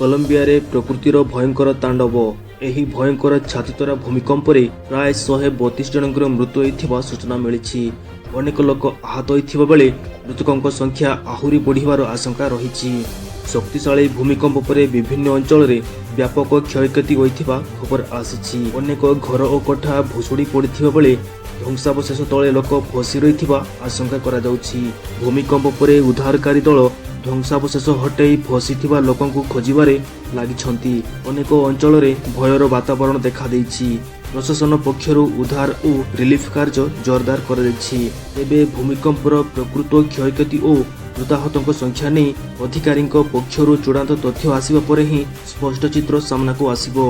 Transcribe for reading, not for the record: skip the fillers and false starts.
Colombia रे प्रकृतिर भयंकर तांडव। एही भयंकर छातीतरा भूमिकंप रे प्राय 132 जनकर मृत्यु होइथिबा सूचना मिलिछि। अनेक लोक आहत होइथिबा बेले मृतकଙ୍କ संख्या आहुरी बढ़िबार आशंका रहिछि। शक्तिशाली भूमिकंप परे विभिन्न अंचल रे व्यापक क्षयक्षति होइथिबा खबर आसिछि। अनेक घर और कोठा भुसुड़ी पड़िथिबा बेले ध्वंसावशेष तले लोक फसी रहिथिबा आशंका करा जाउछि। भूमिकंप परे उद्धारकारी दल ध्वंसावशेष हटाई फसीथिबा लोकंकु खोजिबारे लागिछंती। अनेक अंचल रे भयर वातावरण देखा देइछि। प्रशासन पक्षरु उद्धार और रिलीफ कार्य जोरदार कर दैछि। एबे भूमिकंपर प्रकृत क्षयक्षति और मृताहतଙ୍କ संख्या नै अधिकारीଙ୍କ पक्षरु चूड़ांत तथ्य आसिबा परे ही स्पष्ट चित्र सामना को आसिबो।